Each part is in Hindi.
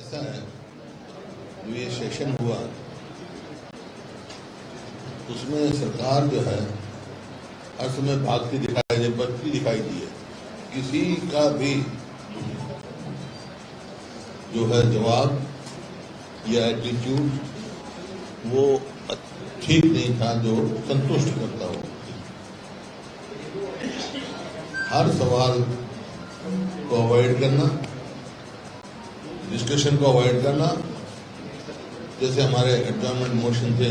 ऐसा है, ये सेशन हुआ उसमें सरकार जो है हर समय भागती दिखाई दे, बचती दिखाई दी है। किसी का भी जो है जवाब या एटीट्यूड वो ठीक नहीं था जो संतुष्ट करता हो। हर सवाल को अवॉइड करना, डिस्कशन को अवॉइड करना, जैसे हमारे एडजॉर्नमेंट मोशन थे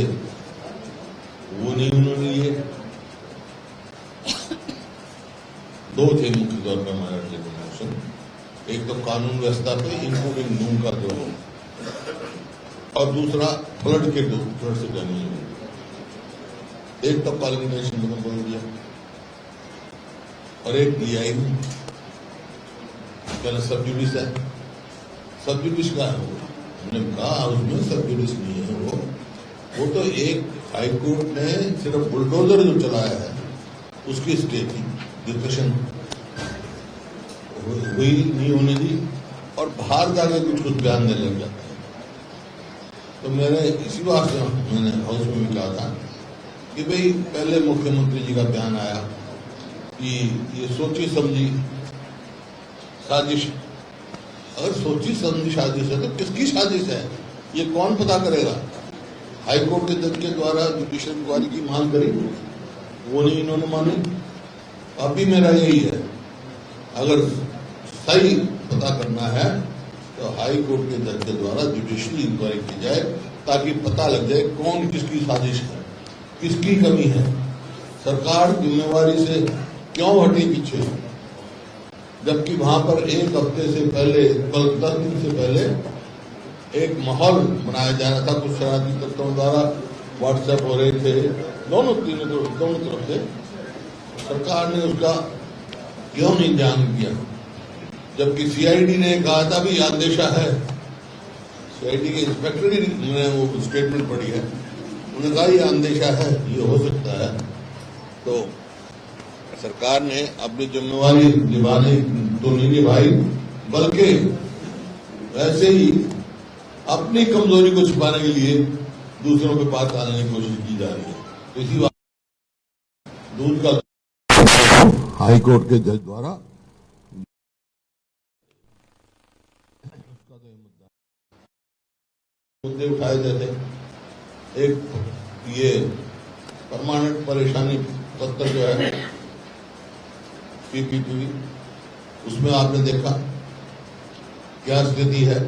वो नहीं उन्होंने लिए। दो थे मुख्य तौर पर हमारे एडजॉर्नमेंट मोशन, एक तो कानून व्यवस्था पे इंक्लूडिंग नून का जो, और दूसरा फ्लड के दो फ्लड से डैमेज। एक तो क्वालिफिकेशन खत्म बोल दिया और एक लिया ही नहीं। सब जुडिस है, सब जुडिस का है वो। हमने कहा उसमें सब जुडिस नहीं है वो तो एक हाई कोर्ट ने सिर्फ बुलडोजर जो चलाया है उसकी स्टे थी, डिस्कशन हुई नहीं होने दी और बाहर जाके कुछ बयान देने लग जाता है। तो मैंने इसी बात से मैंने हाउस में भी कहा था कि भाई पहले मुख्यमंत्री जी का बयान आया कि ये सोची समझी साजिश। अगर सोची समझी साजिश है तो किसकी साजिश है ये कौन पता करेगा? हाईकोर्ट के जज के द्वारा जुडिशियल इंक्वायरी की मांग करी, वो नहीं इन्होंने मानी। अभी मेरा यही है, अगर सही पता करना है तो हाई कोर्ट के जज के द्वारा जुडिशियल इंक्वायरी की जाए ताकि पता लग जाए कौन किसकी साजिश है, किसकी कमी है। सरकार जिम्मेवारी से क्यों हटी पीछे, जबकि वहां पर एक हफ्ते से पहले, कल 10 दिन से पहले एक माहौल बनाया जा रहा था, कुछ शरारती तत्वों द्वारा व्हाट्सएप हो रहे थे दोनों तरफ से। सरकार ने उसका क्यों नहीं ध्यान किया? जबकि सीआईडी ने कहा था भी अंदेशा है, सीआईडी के इंस्पेक्टर ही मैंने वो स्टेटमेंट पढ़ी है, उन्होंने कहा ये अंदेशा है, ये हो सकता है। तो सरकार ने अपनी जिम्मेवारी निभाने तो नहीं निभाई, बल्कि वैसे ही अपनी कमजोरी को छुपाने के लिए दूसरों पे बात डालने की कोशिश की जा रही है। तो इसी बात दूध का हाई कोर्ट के जज द्वारा मुद्दे उठाए जाते। एक ये परमानेंट परेशानी पत्र जो है पीपीपी, उसमें आपने देखा क्या स्थिति है।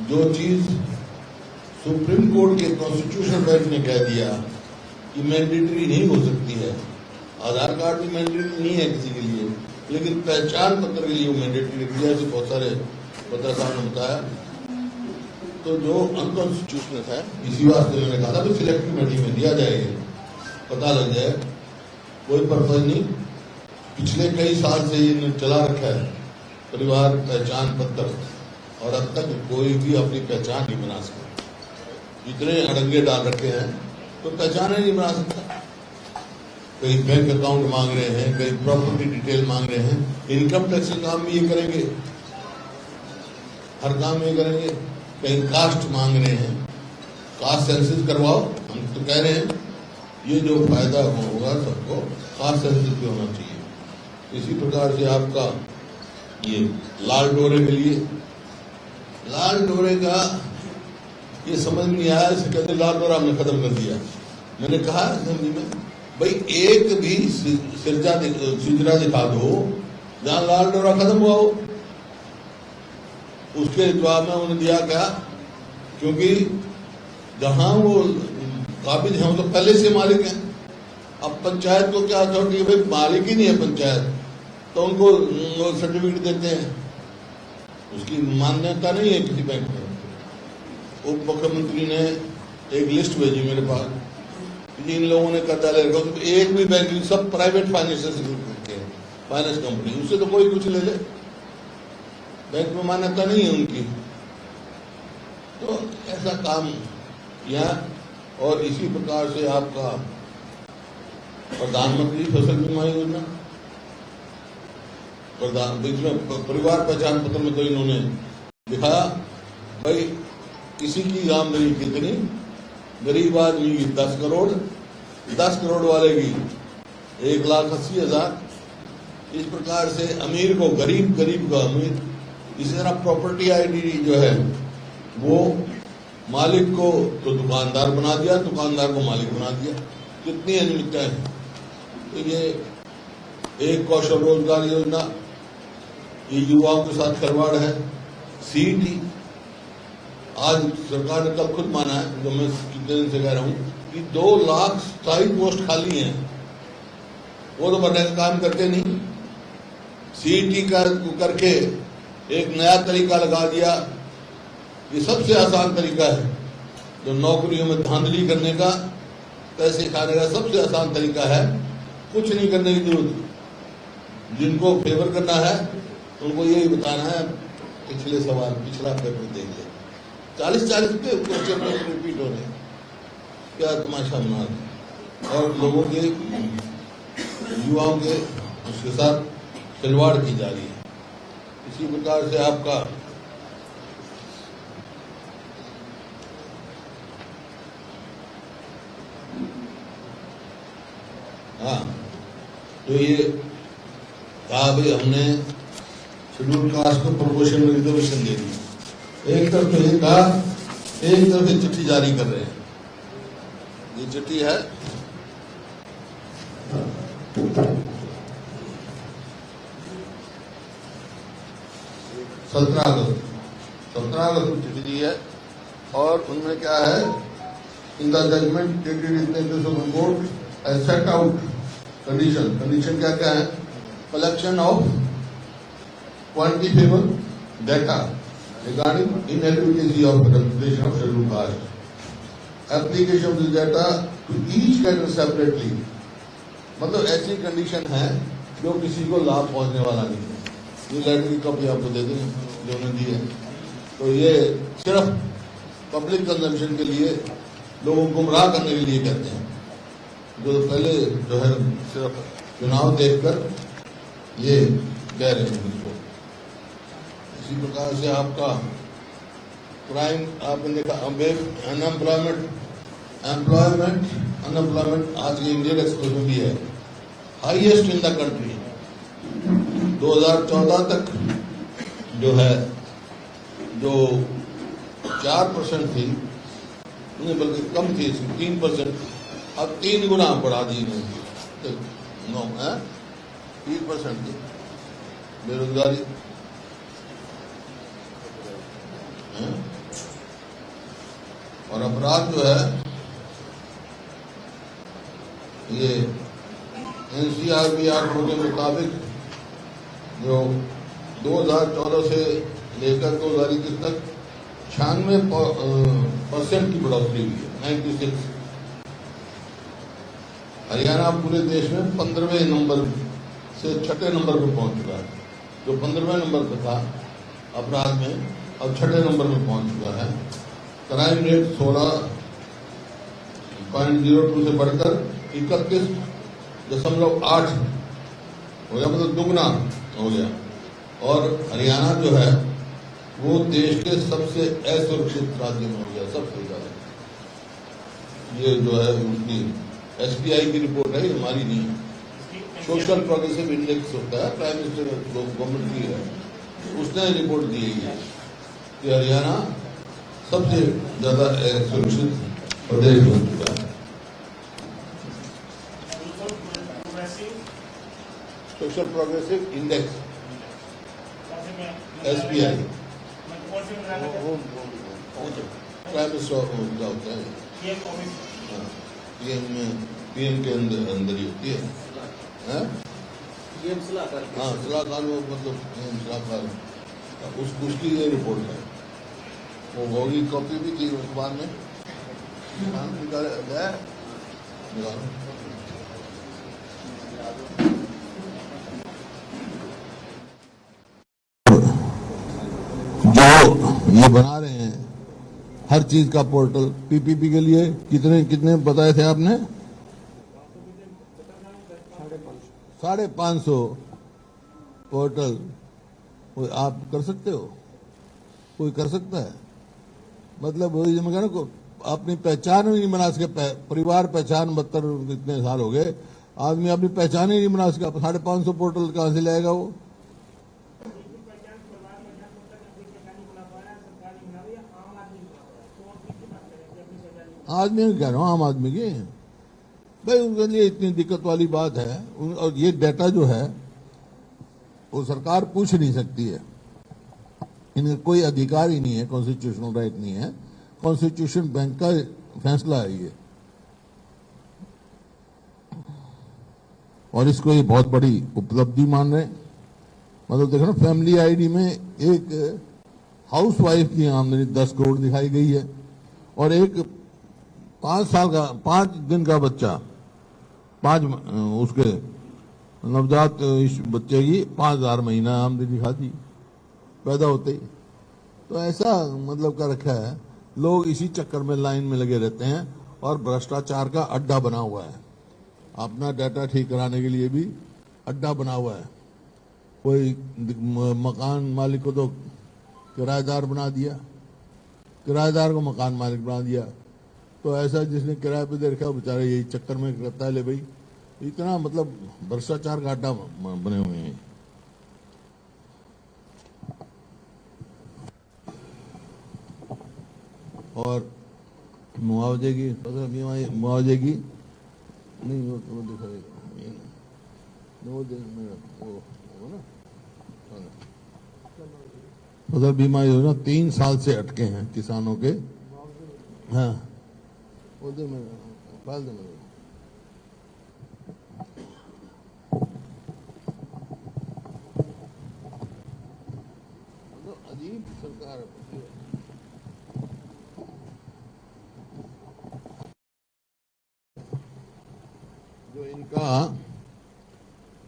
जो चीज सुप्रीम कोर्ट के कॉन्स्टिट्यूशनल बेंच ने कह दिया कि मैंडेटरी नहीं हो सकती है, आधार कार्ड भी मैंडेटरी नहीं है किसी के लिए, लेकिन पहचान पत्र के लिए वो मैंडेटरी रख दिया, बहुत सारे पत्रकारों ने बताया। तो जो अनकॉन्स्टिट्यूशनल है, इसी वास्ते मैंने कहा था कि सिलेक्टिव कमेटी में दिया जाएगा, पता लग जाए। कोई पर्पज नहीं, पिछले कई साल से ये चला रखा है परिवार पहचान पत्र, और अब तक कोई भी अपनी पहचान नहीं बना सकता। इतने अड़ंगे डाल रखे हैं तो पहचान ही नहीं बना सकता। कहीं बैंक अकाउंट मांग रहे हैं, कहीं प्रॉपर्टी डिटेल मांग रहे हैं। इनकम टैक्स के काम भी ये करेंगे, हर काम ये करेंगे। कहीं कास्ट मांग रहे हैं, कास्ट सेंसस करवाओ। हम तो कह रहे हैं ये जो फायदा होगा सबको, कास्ट सेंसस भी होना चाहिए। इसी प्रकार से आपका ये लाल डोरे के लिए, लाल डोरे का ये समझ नहीं आया, इसे कहते लाल डोरा हमने खत्म कर दिया। मैंने कहा असेंबली में भाई एक भी सिजरा दिखा दो जहां लाल डोरा खत्म हुआ हो। उसके जवाब में उन्होंने दिया क्या, क्योंकि जहां वो काबिज हैं तो पहले से मालिक हैं। अब पंचायत को क्या अथॉरिटी, भाई मालिक ही नहीं है पंचायत, तो उनको सर्टिफिकेट देते हैं, उसकी मान्यता नहीं है किसी बैंक में। उप मुख्यमंत्री ने एक लिस्ट भेजी मेरे पास, जिन लोगों ने कर्जा ले रखा, तो एक भी बैंक, सब प्राइवेट फाइनेंशियल करके फाइनेंस कंपनी, उससे तो कोई कुछ ले ले, बैंक में मान्यता नहीं है उनकी। तो ऐसा काम यहाँ, और इसी प्रकार से आपका प्रधानमंत्री फसल बीमा योजना, बीच में परिवार पहचान पत्र में तो इन्होंने दिखाया भाई किसी की आमदनी कितनी, गरीब आदमी की 10 करोड़, 10 करोड़ वाले की 1,80,000। इस प्रकार से अमीर को गरीब, गरीब को अमीर। इसी तरह प्रॉपर्टी आईडी जो है वो मालिक को तो दुकानदार बना दिया, दुकानदार को मालिक बना दिया। कितनी अनियमितताएं हैं। तो ये एक कौशल रोजगार योजना, ये युवाओं के साथ खिलवाड़ है। सीईटी आज सरकार ने कल खुद माना है, जो मैं कितने दिन से कह रहा हूं कि 2 लाख स्थायी पोस्ट खाली हैं, वो तो भरने का काम करते नहीं। सीईटी करके एक नया तरीका लगा दिया। ये सबसे आसान तरीका है, जो नौकरियों में धांधली करने का, पैसे खाने का सबसे आसान तरीका है। कुछ नहीं करने की जरूरत। जिनको फेवर करना है उनको यही बताना है, पिछले सवाल, पिछला पेपर देख ले, 40-40 पे क्वेश्चन रिपीट हो रहे, क्या तमाशा बना रहे और लोगों के, युवाओं के उसके साथ खिलवाड़ की जा रही है। इसी प्रकार से आपका तो ये कहा भाई हमने शेड्यूल कास्ट को प्रमोशन में रिजर्वेशन दे दी। एक तरफ तो ये कहा, एक तरफ ये चिट्ठी जारी कर रहे हैं। ये चिट्ठी है 17 अगस्त को चिट्ठी दी है और उनमें क्या है, in the judgement dated in the Supreme Court has set out condition क्या क्या है, collection of quantifiable data regarding inadvertency of representation of scheduled caste, application of this data to each category separately। मतलब ऐसी कंडीशन है जो किसी को लाभ पहुंचने वाला नहीं है। ये लेटर की कॉपी आपको दे देंगे जो उन्होंने दी है। तो ये सिर्फ पब्लिक कंजम्पशन के लिए, लोगों को गुमराह करने के लिए कहते हैं, जो पहले जो है सिर्फ चुनाव देखकर ये कह रहे हैं। इसी प्रकार से आपका क्राइम, आपने देखा, अनएम्प्लॉयमेंट आज के इंडियन एक्सप्रेस में भी है, हाईएस्ट इन द कंट्री। 2014 तक जो है, जो 4% थी, बल्कि कम थी, 3%, अब 3 गुना बढ़ा दी इन्होंने। 3% थी बेरोजगारी। और अपराध जो है, ये एनसीआरबी आंकड़ों के मुताबिक जो 2014 से लेकर 2021 तक 96% की बढ़ोतरी हुई है, 96। हरियाणा पूरे देश में 15वें नंबर से 6ठे नंबर पर पहुंच चुका है। जो 15वें नंबर पर था अपराध में, अब 6ठे नंबर में पहुंच चुका है। क्राइम रेट 16.02 से बढ़कर 31.8 हो गया, मतलब दुगना हो गया। और हरियाणा जो है वो देश के सबसे असुरक्षित राज्य में हो गया, सबसे ज्यादा। ये जो है उनकी एसबीआई की रिपोर्ट है, हमारी नहीं है। सोशल प्रोग्रेसिव इंडेक्स होता है, प्राइम मिनिस्टर गवर्नमेंट की है, उसने रिपोर्ट दी है कि हरियाणा सबसे ज्यादा सुरक्षित प्रदेश बन चुका है। Social progressive index SBI, prime minister होता है, पीएम के अंदर ही होती है। हाँ, सलाहकार, वो मतलब सलाहकार, उसकी ये रिपोर्ट है। वो होगी, कॉपी भी थी अखबार में, जो ये बना रहे हैं हर चीज का पोर्टल। पीपीपी के लिए कितने बताए थे आपने? 550 पोर्टल। आप कर सकते हो, कोई कर सकता है? मतलब वही जो मैं कह रहा हूं, अपनी पहचान ही नहीं बना सके, परिवार पहचान 72 इतने साल हो गए, आदमी अपनी पहचान ही नहीं बना सका। 550 पोर्टल कहां से लाएगा वो? आदमी कह रहा हूं, आम आदमी की भाई उनके लिए इतनी दिक्कत वाली बात है। और ये डाटा जो है वो सरकार पूछ नहीं सकती है, इनका कोई अधिकार ही नहीं है, कॉन्स्टिट्यूशनल राइट नहीं है, कॉन्स्टिट्यूशन बैंक का फैसला है ये। और इसको ये बहुत बड़ी उपलब्धि मान रहे हैं। मतलब देखो ना, फैमिली आईडी में एक हाउस वाइफ की आमदनी 10 करोड़ दिखाई गई है, और एक 5 दिन का बच्चा, उसके नवजात इस बच्चे की 5,000 महीना आमदनी दिखाती पैदा होते ही। तो ऐसा मतलब कर रखा है, लोग इसी चक्कर में लाइन में लगे रहते हैं और भ्रष्टाचार का अड्डा बना हुआ है। अपना डाटा ठीक कराने के लिए भी अड्डा बना हुआ है। कोई मकान मालिक को तो किराएदार बना दिया, किराएदार को मकान मालिक बना दिया। तो ऐसा जिसने किराए पे दे रखा बेचारा यही चक्कर में रहता है। ले भाई, इतना मतलब भ्रष्टाचार का अड्डा बने हुए हैं। और मुआवजे की मुआवजे की नहीं, वो दिखाएगा वो ना फसल बीमा योजना 3 साल से अटके हैं किसानों के। हाँ, वो दे मैं फाइल दे मेरे। अजीब सरकार है। जो इनका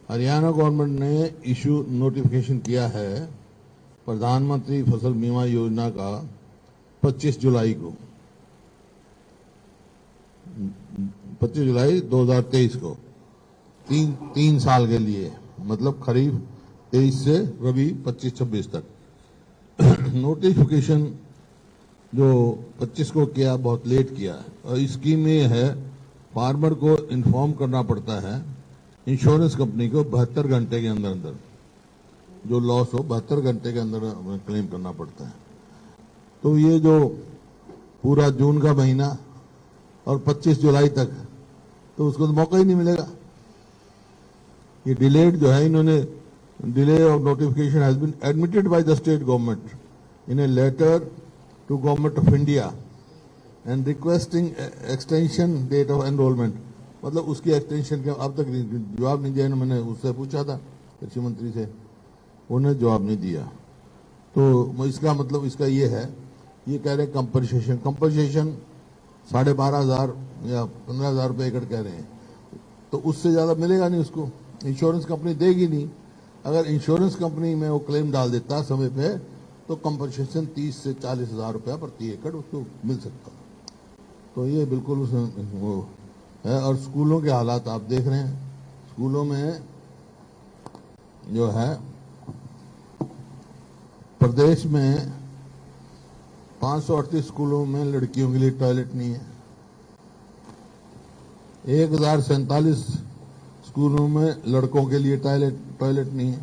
हरियाणा गवर्नमेंट ने इशू नोटिफिकेशन किया है प्रधानमंत्री फसल बीमा योजना का 25 जुलाई को, 25 जुलाई 2023 को, 3 साल के लिए, मतलब खरीफ 23 से रबी 25-26 तक। नोटिफिकेशन जो 25 को किया, बहुत लेट किया है। और इस स्कीम में है, फार्मर को इन्फॉर्म करना पड़ता है इंश्योरेंस कंपनी को 72 घंटे के अंदर अंदर, जो लॉस हो 72 घंटे के अंदर क्लेम करना पड़ता है। तो ये जो पूरा जून का महीना और 25 जुलाई तक, तो उसको तो मौका ही नहीं मिलेगा। ये डिलेड जो है, इन्होंने delay of notification has been admitted by the state government in a letter to Government of India and requesting extension date of enrolment. मतलब उसकी एक्सटेंशन के अब तक जवाब नहीं दिया। मैंने उससे पूछा था कृषि मंत्री से, उन्होंने जवाब नहीं दिया। तो इसका मतलब इसका ये है, ये कह रहे हैं कंपनसेशन 12,500 या 15,000 रुपये एकड़ कह रहे हैं, तो उससे ज्यादा मिलेगा नहीं उसको, इंश्योरेंस कंपनी देगी नहीं। अगर इंश्योरेंस कंपनी में वो क्लेम डाल देता समय पे, तो कंपनसेशन 30 से 40,000 रुपया प्रति एकड़ उसको मिल सकता। तो ये बिल्कुल वो है। और स्कूलों के हालात आप देख रहे हैं, स्कूलों में जो है प्रदेश में 538 स्कूलों में लड़कियों के लिए टॉयलेट नहीं है, 1047 स्कूलों में लड़कों के लिए टॉयलेट नहीं है,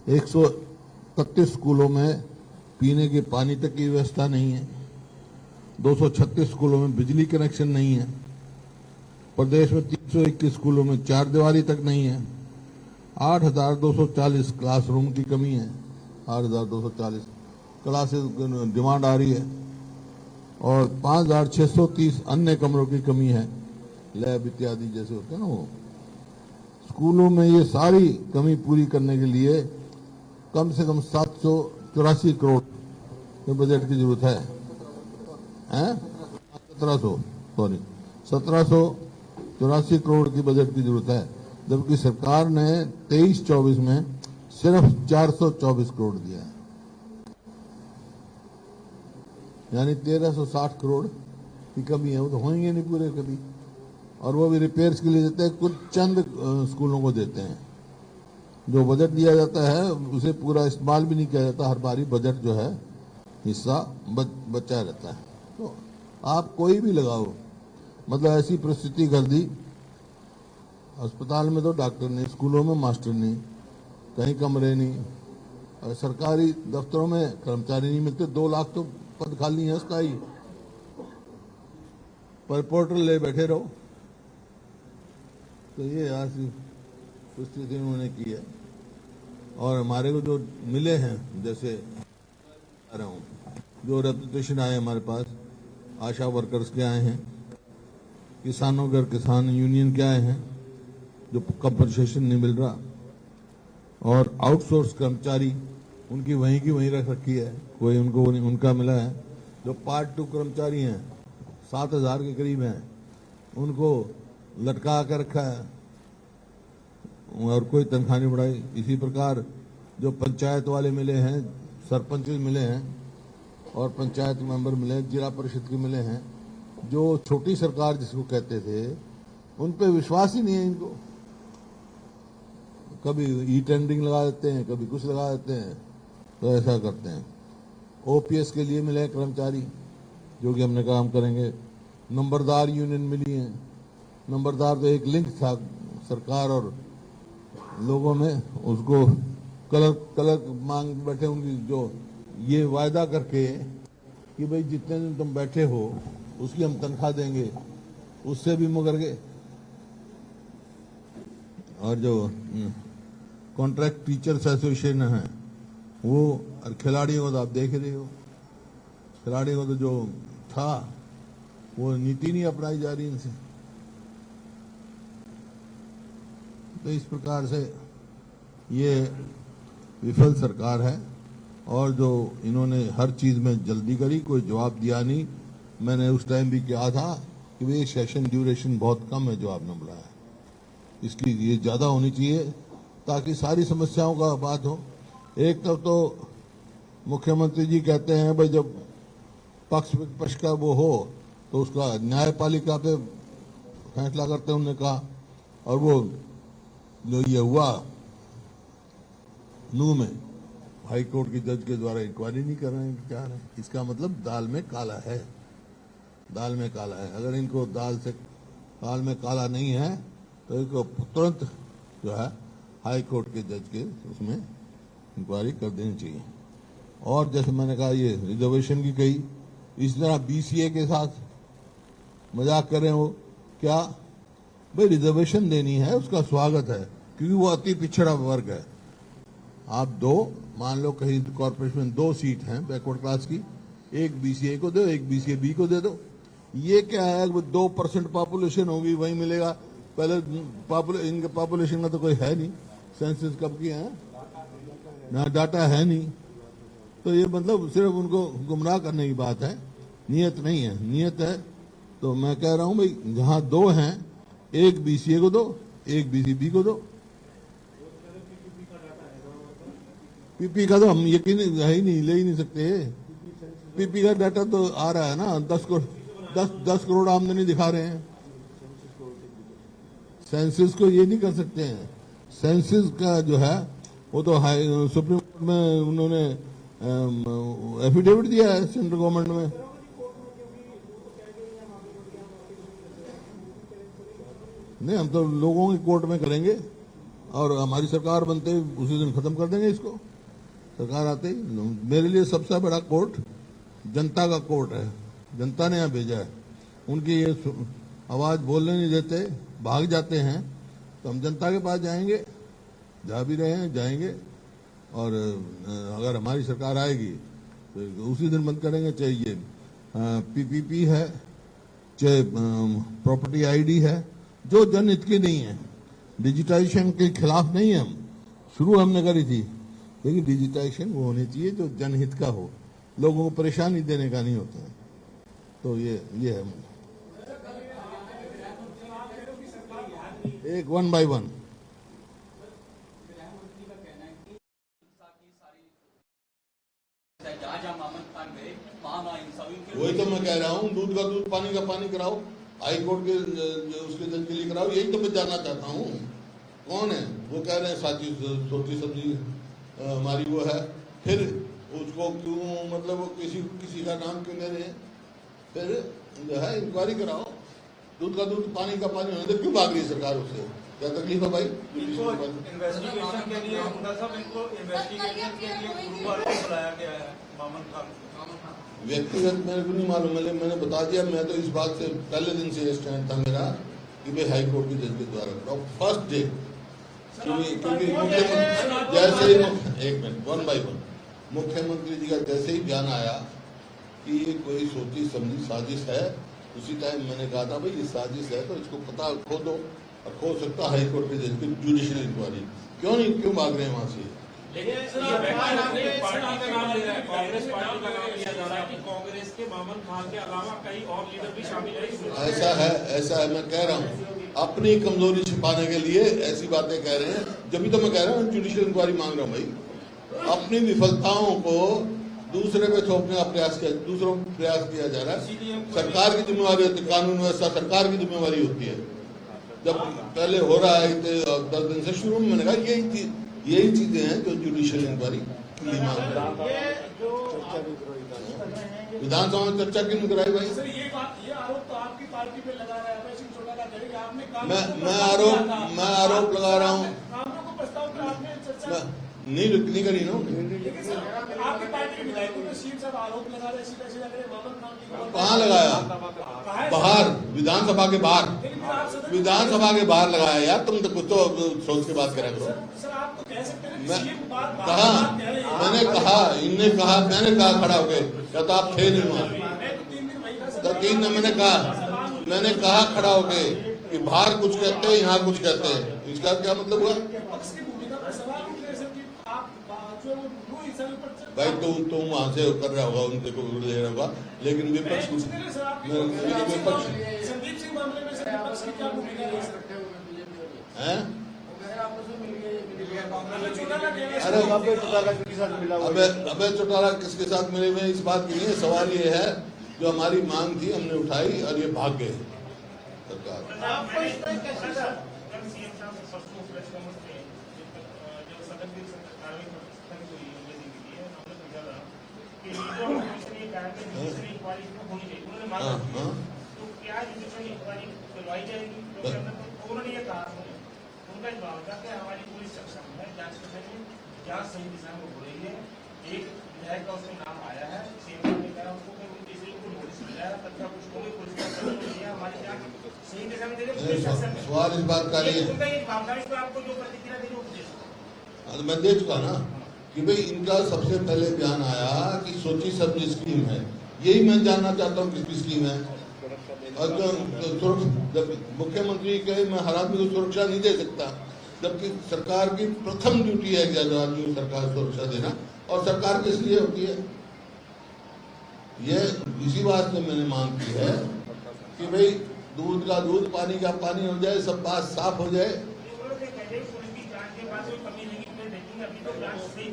131 स्कूलों में पीने के पानी तक की व्यवस्था नहीं है, 236 स्कूलों में बिजली कनेक्शन नहीं है, प्रदेश में 321 स्कूलों में 4 दीवारी तक नहीं है, 8,240 क्लासरूम की कमी है, 8,240 क्लासेस डिमांड आ रही है, और 5,630 अन्य कमरों की कमी है, लैब इत्यादि जैसे होते हैं ना वो। स्कूलों में ये सारी कमी पूरी करने के लिए कम से कम 784 करोड़ के बजट की जरूरत है। 1784 करोड़ की बजट की जरूरत है, जबकि सरकार ने 23-24 में सिर्फ 424 करोड़ दिया है, यानी 1,360 करोड़ की कमी है। वो तो होंगे नहीं पूरे कभी, और वो भी रिपेयर्स के लिए देते हैं, कुछ चंद स्कूलों को देते हैं। जो बजट दिया जाता है उसे पूरा इस्तेमाल भी नहीं किया जाता। हर बारी बजट जो है हिस्सा बचा रहता है। तो आप कोई भी लगाओ, मतलब ऐसी परिस्थिति कर दी, अस्पताल में तो डॉक्टर नहीं, स्कूलों में मास्टर नहीं, कहीं कमरे नहीं, और सरकारी दफ्तरों में कर्मचारी नहीं मिलते। 2 लाख तो पद खाली है स्थायी, पर पोर्टल ले बैठे रहो। तो ये ऐसी परिस्थिति उन्होंने की है। और हमारे को जो मिले हैं, जैसे आ रहा हूँ, जो रेपुटेशन आए हमारे पास, आशा वर्कर्स के आए हैं, किसानों के किसान यूनियन के आए हैं, जो कंपनसेशन नहीं मिल रहा, और आउटसोर्स कर्मचारी उनकी वहीं की वहीं रख रखी है, कोई उनको उनका मिला है। जो पार्ट 2 कर्मचारी हैं 7,000 के करीब हैं, उनको लटका कर रखा है और कोई तनख्वाह नहीं बढ़ाई। इसी प्रकार जो पंचायत वाले मिले हैं, सरपंच मिले हैं और पंचायत मेंबर मिले हैं, जिला परिषद के मिले हैं, जो छोटी सरकार जिसको कहते थे, उन पे विश्वास ही नहीं है इनको। कभी ई टेंडरिंग लगा देते हैं, कभी कुछ लगा देते हैं, तो ऐसा करते हैं। ओपीएस के लिए मिले कर्मचारी, जो कि हमने काम करेंगे। नंबरदार यूनियन मिली है। नंबरदार तो एक लिंक था सरकार और लोगों में, उसको कलर मांग बैठे उनकी, जो ये वायदा करके कि भाई जितने दिन तुम बैठे हो उसकी हम तनख्वाह देंगे, उससे भी मुकर गए। और जो कॉन्ट्रैक्ट टीचर्स एसोसिएशन है वो, और खिलाड़ियों को तो आप देख रहे हो, खिलाड़ियों को तो जो था वो नीति नहीं अपनाई जा रही इनसे। तो इस प्रकार से ये विफल सरकार है। और जो इन्होंने हर चीज में जल्दी करी, कोई जवाब दिया नहीं। मैंने उस टाइम भी कहा था कि भाई सेशन ड्यूरेशन बहुत कम है जो आपने बुलाया, इसकी ये ज्यादा होनी चाहिए ताकि सारी समस्याओं का बात हो। एक तरफ तो मुख्यमंत्री जी कहते हैं भाई जब पक्ष विपक्ष का वो हो तो उसका न्यायपालिका पे फैसला करते हैं, उन्होंने कहा। और वो जो ये हुआ नू में, हाई कोर्ट के जज के द्वारा इंक्वायरी नहीं कर रहे हैं, क्या है? इसका मतलब दाल में काला है, दाल में काला है। अगर इनको दाल में काला नहीं है तो इनको तुरंत जो है हाई कोर्ट के जज के उसमें इंक्वायरी कर देनी चाहिए। और जैसे मैंने कहा ये रिजर्वेशन की कही, इस तरह बीसीए के साथ मजाक कर रहे हो क्या? भाई रिजर्वेशन देनी है, उसका स्वागत है, क्योंकि वो अति पिछड़ा वर्ग है। आप दो, मान लो कहीं कॉर्पोरेशन में 2 सीट हैं बैकवर्ड क्लास की, एक बीसीए को दो, एक बीसीए बी को दे दो। ये क्या है, 2% पॉपुलेशन होगी वही मिलेगा। पहले इनके पॉपुलेशन का तो कोई है नहीं, सेंसस कब की है ना, डाटा है नहीं। तो ये मतलब सिर्फ उनको गुमराह करने की बात है, नियत नहीं है। नियत है तो मैं कह रहा हूं भाई जहां 2 हैं, एक बीसीए को दो, एक बीसीबी को दो। पीपी का तो हम यकीन है ही नहीं, ले ही नहीं सकते। पीपी का डाटा तो आ रहा है ना, 10 करोड़ आमदनी दिखा रहे हैं। सेंसस को ये नहीं कर सकते हैं। सेंसस का जो है वो तो सुप्रीम कोर्ट में उन्होंने एफिडेविट दिया है सेंट्रल गवर्नमेंट में। नहीं, हम तो लोगों के कोर्ट में करेंगे और हमारी सरकार बनते ही उसी दिन खत्म कर देंगे इसको। सरकार आते ही मेरे लिए सबसे बड़ा कोर्ट जनता का कोर्ट है, जनता ने यहाँ भेजा है। उनकी ये आवाज बोलने नहीं देते, भाग जाते हैं, तो हम जनता के पास जाएंगे, जा भी रहे हैं, जाएंगे। और अगर हमारी सरकार आएगी तो उसी दिन बंद करेंगे, चाहे ये पीपीपी है, चाहे प्रॉपर्टी आईडी है, जो जनहित की नहीं है। डिजिटाइजेशन के खिलाफ नहीं है हम, शुरू हमने करी थी, लेकिन डिजिटाइजेशन वो होनी चाहिए जो जनहित का हो, लोगों को परेशानी देने का नहीं होता है। तो ये है एक 1 by 1। वही तो मैं कह रहा हूँ, दूध का दूध, पानी का पानी कराओ, हाई कोर्ट के उसके जज के लिए कराओ। यही तो मैं जानना चाहता हूँ। कौन है वो? कह रहे हैं साची सोटी सब्जी हमारी वो है। फिर उसको क्यों, मतलब वो किसी का नाम क्यों ले रहे हैं? फिर जो है इंक्वायरी कराओ, दूध का दूध पानी का पानी होने दो। क्यों भाग रही है सरकार उससे? क्या तकलीफ है भाई? इन्वेस्टिगेशन के लिए गुरुवार को बुलाया गया है मामन खान। व्यक्तिगत मेरे को नहीं मालूम, मैंने बता दिया। मैं तो इस बात से पहले दिन से स्टैंड था मेरा कि भाई हाई कोर्ट के जज के द्वारा कराओ फर्स्ट डे, क्योंकि मुख्यमंत्री जैसे ही एक मिनट 1 by 1 मुख्यमंत्री जी का जैसे ही बयान आया कि ये कोई सोची समझी साजिश है, उसी टाइम मैंने कहा था भाई ये साजिश है तो इसको पता खोदो, और खो सकता हाई कोर्ट के जज की जुडिशियल इंक्वायरी। क्यों भाग रहे हैं वहां से? कांग्रेस पार्टी का नाम लिया जा रहा है कि कांग्रेस के मामन खान के अलावा कई और लीडर भी शामिल है। ऐसा है मैं कह रहा हूँ, अपनी कमजोरी छिपाने के लिए ऐसी बातें कह रहे हैं। जब भी तो मैं कह रहा हूँ जुडिशियल इंक्वायरी मांग रहा हूँ भाई। अपनी विफलताओं को दूसरे पे थोपने का दूसरों को प्रयास किया जा रहा है। सरकार की जिम्मेवारी होती है, कानून व्यवस्था सरकार की जिम्मेवारी होती है। जब पहले हो रहा है 10 दिन से शुरू में मैंने कहा यही चीजें हैं जो जुडिशियल इंक्वायरी विधानसभा में चर्चा क्यों नहीं कराई भाई? सर ये आरोप तो आपकी पार्टी पे लगा रहा है, आपने मैं आरोप लगा रहा हूँ नहीं करी ना। आपकी पार्टी के विधायकों ने सीट सब आरोप लगा रहे, सीधा मामन खान की कहाँ लगाया? बाहर, विधानसभा के बाहर, विधानसभा के बाहर लगाया। यार तुम तो कुछ तो सोच के बात करा करो। सर आप तो कह सकते हैं मैंने कहा इनने कहा, मैंने कहा खड़ा हो गए, या तो आप थे नहीं वहां तो 3 में मैंने कहा खड़ा हो गए कि बाहर कुछ कहते हैं यहाँ कुछ कहते हैं। इसका क्या मतलब हुआ भाई? तुम वहां से कर रहा होगा, उनके को ले रहा होगा, लेकिन विपक्ष है। अबे चौटाला किसके साथ मिले हुए इस बात की नहीं है। सवाल ये है जो हमारी मांग थी हमने उठाई और ये भाग गए सरकार। उन्होंने ये कहा, उनका जवाब था कि हमारी पूरी सक्षम है, जांच सही दिशा में हो रही है। एक विधायक का उसमें नाम आया है, ने कहा उसको नोटिस मिला है, कुछ हमारी जांच सही दिशा में दे रही। सवाल इस बात का नहीं है, उनका ये मामला इस पर आपको जो प्रतिक्रिया देनी वो मैं दे चुका ना कि भाई इनका सबसे पहले बयान आया कि सोची समझी स्कीम है। यही मैं जानना चाहता हूँ किसकी स्कीम है। और जब मुख्यमंत्री कहे मैं हर आदमी को सुरक्षा नहीं दे सकता, जबकि सरकार की प्रथम ड्यूटी है कि आदमी को सरकार सुरक्षा देना, और सरकार किस लिए होती है? ये इसी बात से मैंने मांग की है कि भाई दूध का दूध पानी का पानी हो जाए, सब बात साफ हो जाए।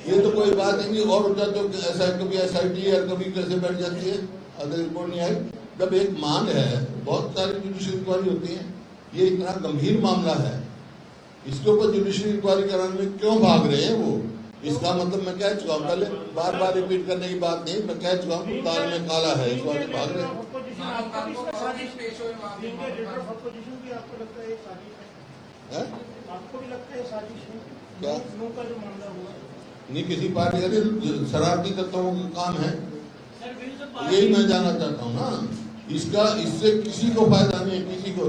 ये तो कोई बात नहीं। और होता तो ऐसा कभी SIT और कभी कैसे बैठ जाती है, अगर रिपोर्ट नहीं आई। जब एक मांग है, बहुत सारी जुडिशियल इंक्वायरी होती है, ये इतना गंभीर मामला है, इसके ऊपर जुडिशियल इंक्वायरी कराने में क्यों भाग रहे हैं वो? इसका मतलब मैं कह चुका हूँ, पहले बार रिपीट करने की बात नहीं, मैं कह चुका हूँ दाल में काला है, इस बात भाग रहे हैं। क्या नहीं किसी पार्टी का शरारती तत्वों का काम है, यही मैं जानना चाहता हूँ ना। इससे किसी को फायदा नहीं है, किसी को,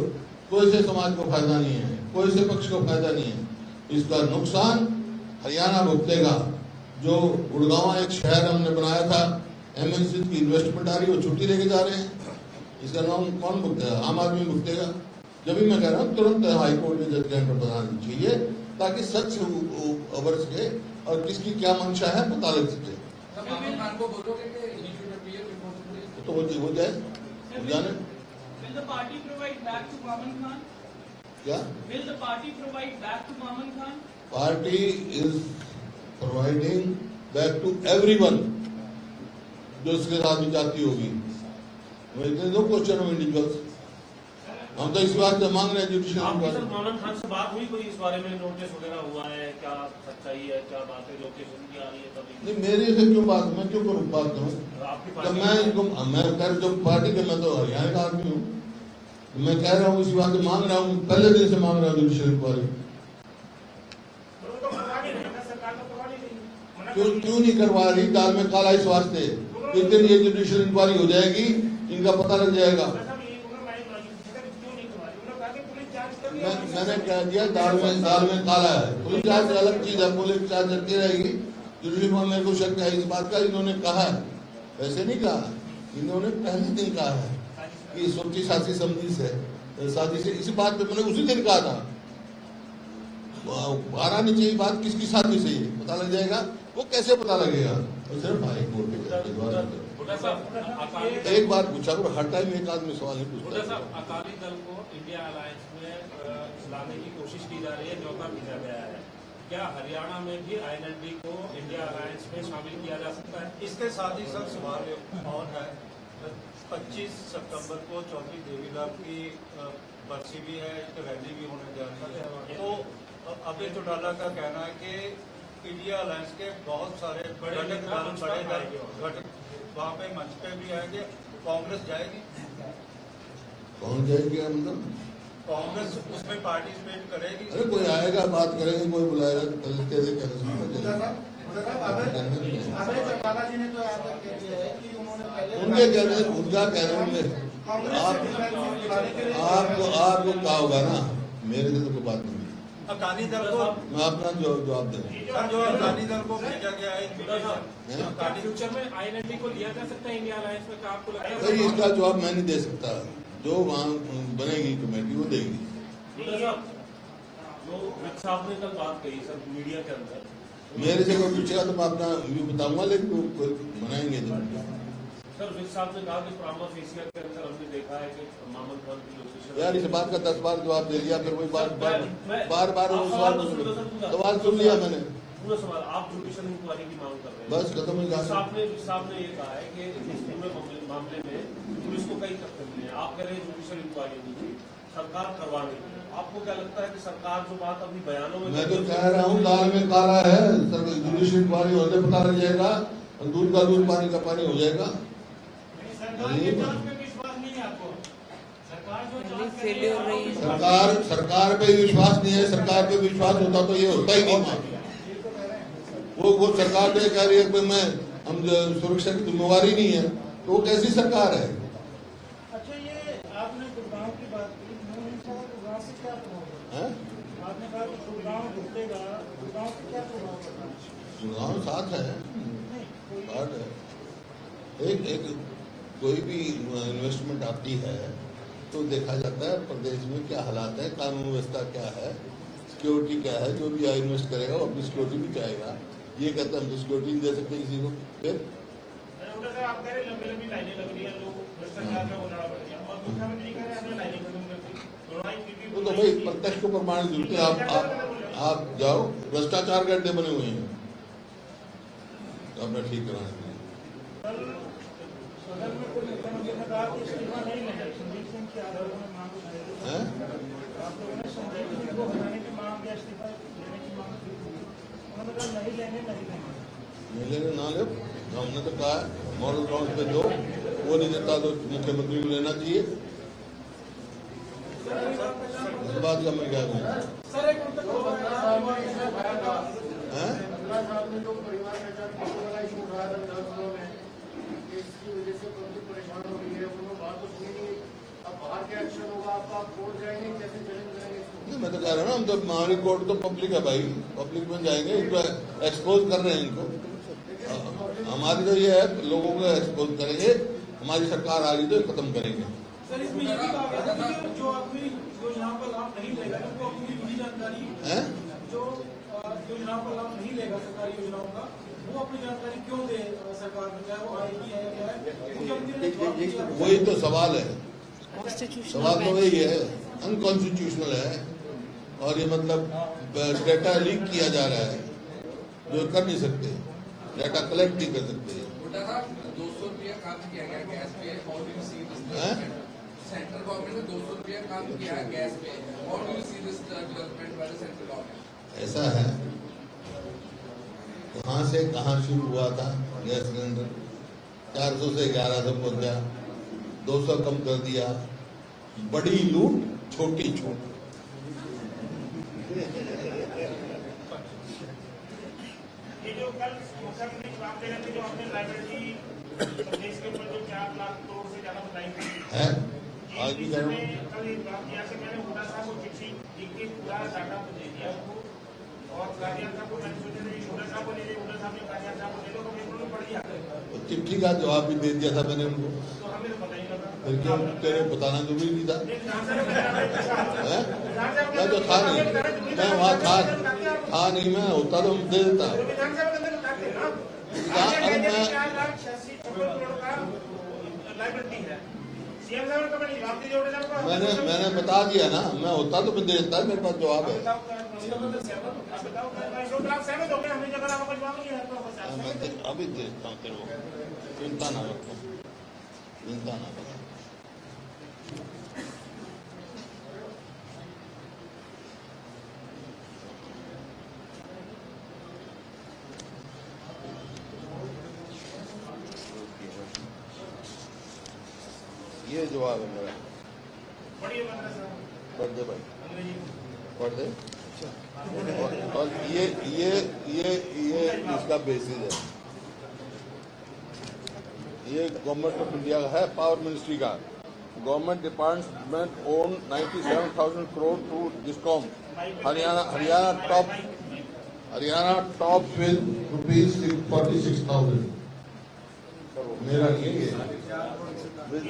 कोई से समाज को फायदा नहीं है, कोई से पक्ष को फायदा नहीं है। इसका नुकसान हरियाणा भुगतेगा। जो गुड़गांव एक शहर हमने बनाया था, MNC की इन्वेस्टमेंट आ रही है, वो छुट्टी लेके जा रहे हैं, इसका नाम कौन भुगतेगा? आम आदमी भुगतेगा। जब भी मैं कह रहा हूँ तुरंत हाईकोर्ट में जजमेंट बनाना चाहिए ताकि सच उभर सके और किसकी क्या मंशा है पता लग सके। तो हो जाए जाने। Will the party provide back to Maman Khan? क्या? Will the party provide back to Maman Khan? Party is providing back to everyone जो इसके साथ भी जाती होगी। No question of individuals. हम तो इस बात से मांग रहे हैं जुडिशियल आपकी सर इंक्वायरी। मामन खान से बात हुई कोई इस बारे में, नोटिस वगैरह हुआ है, क्या सच्चाई है, क्या बात है, लोकेशन की आ रही है तभी? नहीं, मेरे से क्यों बात, मैं क्यों करूँ बात करूँ? आपकी जब पार्टी मैं इनको मैं कर जो पार्टी का, मैं तो हरियाणा का आदमी हूँ, मैं कह रहा हूँ इसी बात से मांग रहा हूँ, पहले दिन से मांग रहा हूँ जुडिशियल इंक्वायरी। क्यों नहीं करवा रही? दाल में काला इस वास्ते, जिस दिन ये जुडिशियल इंक्वायरी हो जाएगी इनका पता लग जाएगा। मैंने कह दिया दाल में काला है। पुलिस जांच अलग चीज है, पुलिस जांच चलती रहेगी। जुडिशियल में मेरे को शक है इस बात का, इन्होंने कहा है, वैसे नहीं कहा, इन्होंने पहले दिन कहा है कि सोची सासी समझी से साजिश से, इसी बात पे मैंने उसी दिन कहा था। आना नहीं चाहिए बात किसकी साथी से, ये पता लग जाएगा। वो कैसे पता लगेगा? तो सिर्फ हाई कोर्ट के एक बात पूछा करो, हर टाइम एक आदमी सवाल नहीं पूछता। अकाली दल को इंडिया अलायंस में लाने की कोशिश की जा रही है, न्योता भेजा गया है। क्या हरियाणा में भी आईएनएलडी को इंडिया अलायंस में शामिल किया जा सकता है? इसके साथ ही सब सवाल और है, 25 सितंबर को चौधरी देवीलाल की बरसी भी है, एक रैली भी होने जा रही है। तो अभय चौटाला का कहना है कि इंडिया अलायंस के बहुत सारे घटक वहाँ पे मंच पे भी आएंगे। कांग्रेस जाएगी, कौन जाएगी? मतलब कांग्रेस उसमें पार्टिसिपेट करेगी। अरे कोई आएगा, बात करेंगे, कोई बुलाएगा, कैसे अभय चौटाला जी ने तो यहाँ तक कह दिया है कि उन्होंने पहले उनके कहने, उनका कहने में आपको कहा होगा ना, मेरे से तो कोई बात नहीं। अकाली दल को मैं अपना जवाब दूंगा। जो अकाली दल को भेजा गया है, फ्यूचर में आईएनएलडी को लिया जा सकता है इंडिया अलायंस में? क्या आपको लगता है? भाई इसका जवाब मैं नहीं दे सकता, जो वहाँ बनेगी कमेटी वो देगी। जो वित्त साहब ने कल बात कही सर मीडिया के अंदर, मेरे से कोई पूछेगा तो मैं अपना व्यू बताऊंगा, लेकिन कोई मनाएंगे जरूर। सर वित्त साहब ने कहा कि प्रामा फेसिया के अंदर हमने देखा है कि मामन खान की लोकेशन। यार इस बात का 10 बार जवाब दे दिया, फिर वही बात बार वो सवाल सुन लिया मैंने। पूरा सवाल आप जुडिशियल इंक्वायरी की मांग कर रहे हैं, बस खत्म हो गया। वित्त साहब ने ये कहा है कि इस पूरे मामले में पुलिस को कई तथ्य मिले हैं, आप कह रहे हैं जुडिशियल इंक्वायरी होनी चाहिए, सरकार करवा नहीं रही। आपको क्या लगता है कि सरकार जो बात अपनी बयानों में, मैं तो कह रहा हूँ दाल में काला है, जुडिशियल इंक्वायरी होने पता लग जाएगा, दूध का दूध पानी का पानी हो जाएगा। सरकार पे विश्वास नहीं है, सरकार पे विश्वास होता तो ये होता ही नहीं। वो सरकार पे कह रही है कि मैं हम सुरक्षा की जिम्मेवारी नहीं है, तो वो कैसी सरकार है? अच्छा, ये आपने गुड़गांव की बात की, गुड़गांव से क्या प्रभाव है? आपने कहा कि गुड़गांव घुटेगा, गुड़गांव से क्या प्रभाव पड़ता है? गुड़गांव साथ है, पार्ट है। एक कोई भी इन्वेस्टमेंट आती है तो देखा जाता है प्रदेश में क्या हालात है, कानून व्यवस्था क्या है, सिक्योरिटी क्या है। जो भी इन्वेस्ट करेगा वो अपनी सिक्योरिटी भी चाहेगा। ये कहते हैं हम तो सिक्योरिटी नहीं दे सकते किसी को। फिर आप कह रहे लंबी लाइनें लग रही है, लोग भ्रष्टाचार में उलझा पड़ गया, और मुख्यमंत्री कह रहे हैं हमें लाइनें खत्म कर दी। वो तो भाई प्रत्यक्ष को प्रमाणित होते हैं। आप जाओ, भ्रष्टाचार के अड्डे बने हुए हैं, अपना ठीक कराने के लिए। सदन में कुछ मुख्यमंत्री ने कहा कि इस्तीफा नहीं लेंगे, संदीप सिंह की आधार में मांग उठाई। आप लोगों ने संदीप सिंह को हटाने की मांग या इस्तीफा लेने की मांग की, उन्होंने कहा नहीं लेंगे। ना ले, हमने तो कहा मॉडल ग्राउंड पे दो, वो नहीं देता तो मुख्यमंत्री को लेना चाहिए। इस बात का मैं क्या कहूँ? मैं तो कह रहा हूँ ना, हम तो महारानी कोर्ट तो पब्लिक है भाई, पब्लिक में जाएंगे, इनको एक्सपोज कर रहे हैं इनको। हमारी तो ये है लोगों को एक्सपोज करेंगे, हमारी सरकार आ रही तो खत्म करेंगे। सर इसमें ये भी कहा गया था कि जो आदमी योजनाओं का लाभ नहीं लेगा वो अपनी पूरी जानकारी, जो योजनाओं का लाभ नहीं लेगा सरकारी योजनाओं का, वो अपनी जानकारी क्यों दे सरकार में, चाहे वो आएगी है क्या है, मुख्यमंत्री ने वही तो सवाल है। सवाल तो वही है, अनकॉन्स्टिट्यूशनल है, और ये मतलब डेटा लीक किया जा रहा है, जो कर नहीं सकते, डेटा कलेक्ट नहीं कर सकते। सेंट्रल गवर्नमेंट ने 200 रुपया काम किया है गैस पे, और do you see this development by the central government? ऐसा है, कहाँ से कहाँ शुरू हुआ था गैस सिलेंडर, 400 से 1100 पहुंच गया, 200 कम कर दिया, बड़ी लूट छोटी छूट। ये जो कल मुख्यमंत्री जवाब दे रहे थे, जो हमने लाइब्रेरी देश के ऊपर जो 4 लाख करोड़ से ज्यादा बताई थी, है आज भी कह रहा हूं। कल एक बात किया कि मैंने हुडा साहब को चिट्ठी लिख के पूरा डाटा को दे दिया उनको, और कादियान साहब को मैंने सोचा था हुडा साहब को ले लिया, हुडा साहब ने कादियान साहब को ले लो, तो मेरे को पढ़ दिया, तो चिट्ठी का जवाब भी दे दिया था मैंने उनको, तो हमें तो पता ही लगा। फिर क्यों तेरे बताना जरूरी नहीं था? हैं? मैं तो था नहीं, मैं वहाँ था नहीं, मैं होता तो दे देता। विधानसभा के अंदर बताते हैं ना, अरे मैं 4,86,56 करोड़ का लाइबिलिटी है। सीएम साहब ने कभी जवाब दिया हुडा साहब को? मैंने बता दिया ना, मैं होता तो मैं दे देता, मेरे पास जवाब है। बताओ, आप सहमत हो गए? हमने जगह आपको जवाब नहीं है तो मैं अभी देखता हूँ तेरे को, चिंता ना रखो, चिंता ना करो। ये जवाब है मेरा, बढ़िया मतलब सर, पढ़ दे भाई, अंग्रेजी पढ़ दे। और ये इसका बेसिस है, ये गवर्नमेंट ऑफ इंडिया का है, पावर मिनिस्ट्री का। Government department own 97,000 crore to discom. Haryana top with ₹46,000। मेरा नहीं है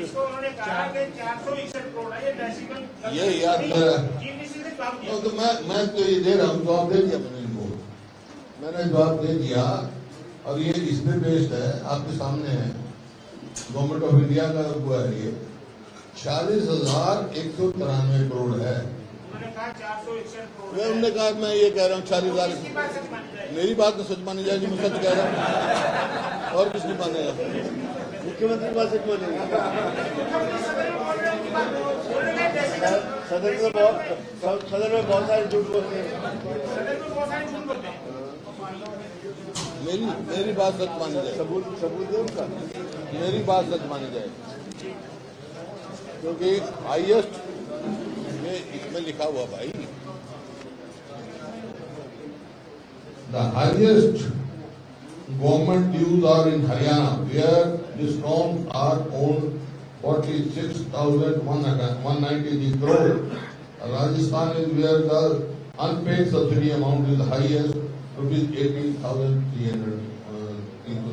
इसको उन्होंने कहा कि 461 करोड़ है ये डेसिमल, ये याद मेरा। चीफ मिनिस्टर ने जवाब दिया। तो मैं तो ये दे रहा हूँ, जवाब दे दिया मैंने इनको, मैंने जवाब दे दिया, और ये इसमें बेस्ड है, आपके सामने है, गवर्नमेंट ऑफ इंडिया का हुआ है ये, 46,193 करोड़ है। उन्होंने कहा 461 करोड़ है। उन्होंने कहा, मैं ये कह रहा हूँ 40,000। इसकी बात सच मानी जाएगी। मेरी बात तो सच मानी जाएगी, मैं सच कह रहा हूँ, और किसकी मानेगा? मुख्यमंत्री की बात सच मानेगी। सदन में बहुत सारे झूठ बोलते हैं। मेरी बात सच मानी जाए, सबूत दे उनका, मेरी बात सच मानी जाए, क्योंकि हाईएस्ट में इसमें लिखा हुआ भाई, the highest government dues are in Haryana, where discoms are owned 46,190 crore. Rajasthan is where the unpaid subsidy amount is the highest, ₹18,300.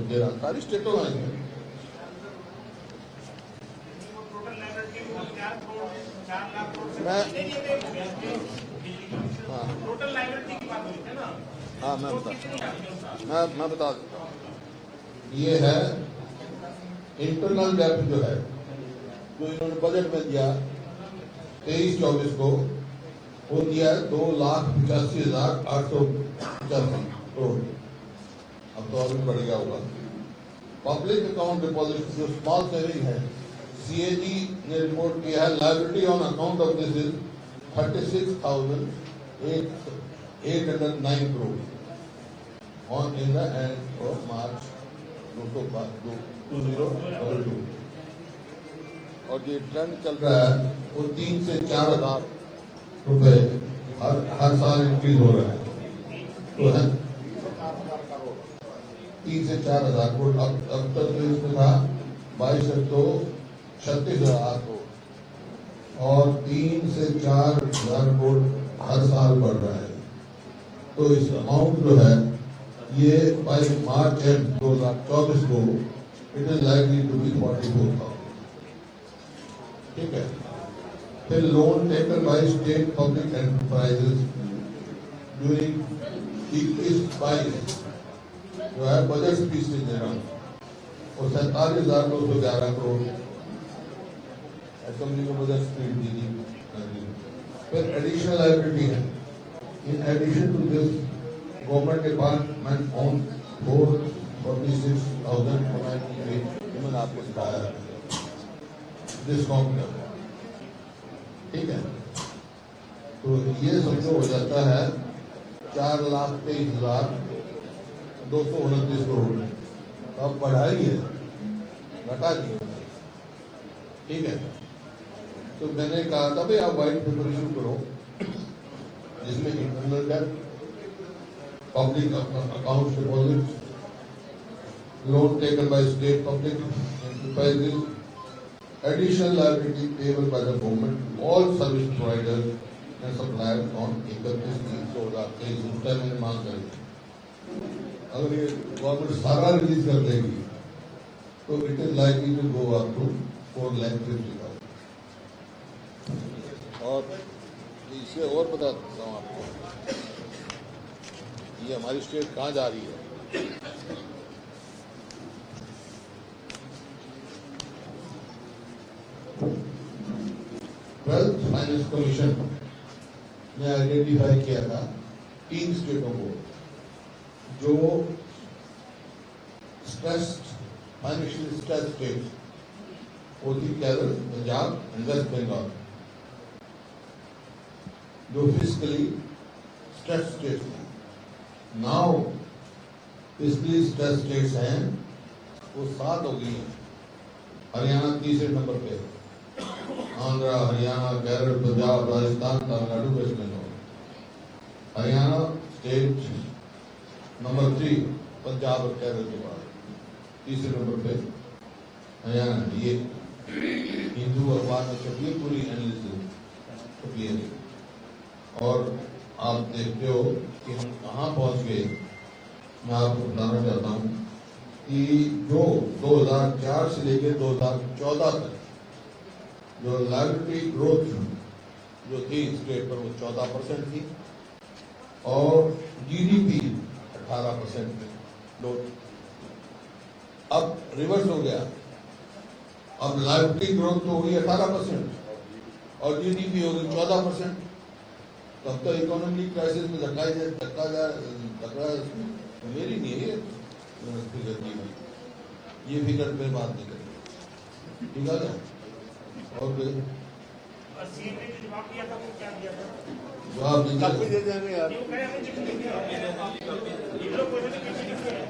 There are सारी स्टेटों में है। टोटल लाइबिलिटी 4 करोड़ 4 लाख करोड़ से मैं- टोटल लाइबिलिटी की बात हुई थी ना। हाँ, मैं तो बता कितनी आई है उसका? मैं बता देता हूँ। ये है इंटरनल डेप्थ जो है, जो इन्होंने बजट में दिया 23-24 को, वो दिया है 2,85,885 करोड़। अब तो और भी बढ़ गया होगा। पब्लिक अकाउंट डिपॉजिट जो स्मॉल सेविंग है, सीएजी ने रिपोर्ट किया है, liability on account of this is 36,809 crore on in the end of March 2022। और ये ट्रेंड चल रहा है, वो 3 से 4,000 रुपए हर साल इंक्रीज हो रहा है, तो है 3 से 4,000 करोड़। अब तक तो इसमें था 22,36,000 करोड़, और 3 से 4,000 करोड़ हर साल बढ़ रहा है। तो इस अमाउंट जो है, ये बाई मार्च एंड 2024 को it is likely to be 44,000। ठीक है। फिर loan taken by state public enterprises during 21-22 जो है बजट स्पीच से दे रहा हूँ, और 47,211 करोड़ असेंबली को बजट स्पीच दी थी। फिर एडिशनल लायबिलिटी है, in addition to this government department on 446,000 मैंने आपको सिखाया डिस्काउंट। ठीक है, तो ये समझो हो जाता है 4,23,229 करोड़। अब बढ़ाई है, घटा दी, ठीक है। तो मैंने कहा था भाई आप व्हाइट पेपर इशू करो जिसमें internal debt, public account deposit, loan taken by state public enterprises, additional liability payable by the government, all service providers and suppliers on 31/3/2023 उस टाइम मैंने मांग करी। अगर ये गवर्नमेंट सारा रिलीज कर देगी तो it is likely to go up to 4,50,000। और इसे और बता देता हूँ आपको, ये हमारी स्टेट कहाँ जा रही है। ट्वेल्थ फाइनेंस कमीशन ने आइडेंटिफाई किया था 3 स्टेटों को जो स्ट्रेस्ड, फाइनेंशियली स्ट्रेस्ड स्टेट, वो थी केरल, पंजाब एंड वेस्ट बंगाल। जो फिजिकली स्ट्रेस्ड स्टेट्स हैं, नाउ फिजिकली स्ट्रेस्ड स्टेट्स हैं वो 7 हो गई हैं। हरियाणा तीसरे नंबर पे, आंध्र, हरियाणा, केरल, पंजाब, राजस्थान, तमिलनाडु, वेस्ट बंगाल। हरियाणा स्टेट नंबर 3, पंजाब और केरल के बाद तीसरे नंबर पे हरियाणा। ये हिंदू अखबार में छपी है, पूरी एनालिसिस छपी है। और आप देखते हो कि हम कहाँ पहुंच गए। मैं आपको बताना चाहता हूँ कि जो 2004 से लेकर 2014 तक जो लाइबिलिटी ग्रोथ जो थी स्टेट पर वो 14% थी और जीडीपी 18% ग्रोथ। अब रिवर्स हो गया, अब लाइबिलिटी ग्रोथ तो हुई 18% और जीडीपी हो गई 14%। तब तो इकोनॉमिक क्राइसिस में धक्का मेरी नहीं है फिगर की हुई, ये फिगर पे बात नहीं करेंगे, ठीक है ना। और सीएम ने जो जवाब दिया था वो क्या दिया था? जवाब काफी दे देंगे यार, ये कह रहे हैं चिट्ठी लिखी है, ये लोग कोई चिट्ठी लिखी है।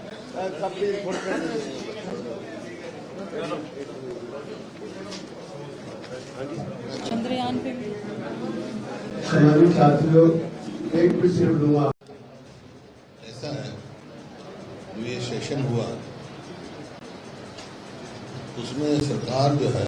चंद्रयान पे भी सभी छात्रों एक भी सिर्फ लूंगा। ऐसा है, ये सेशन हुआ उसमें सरकार जो है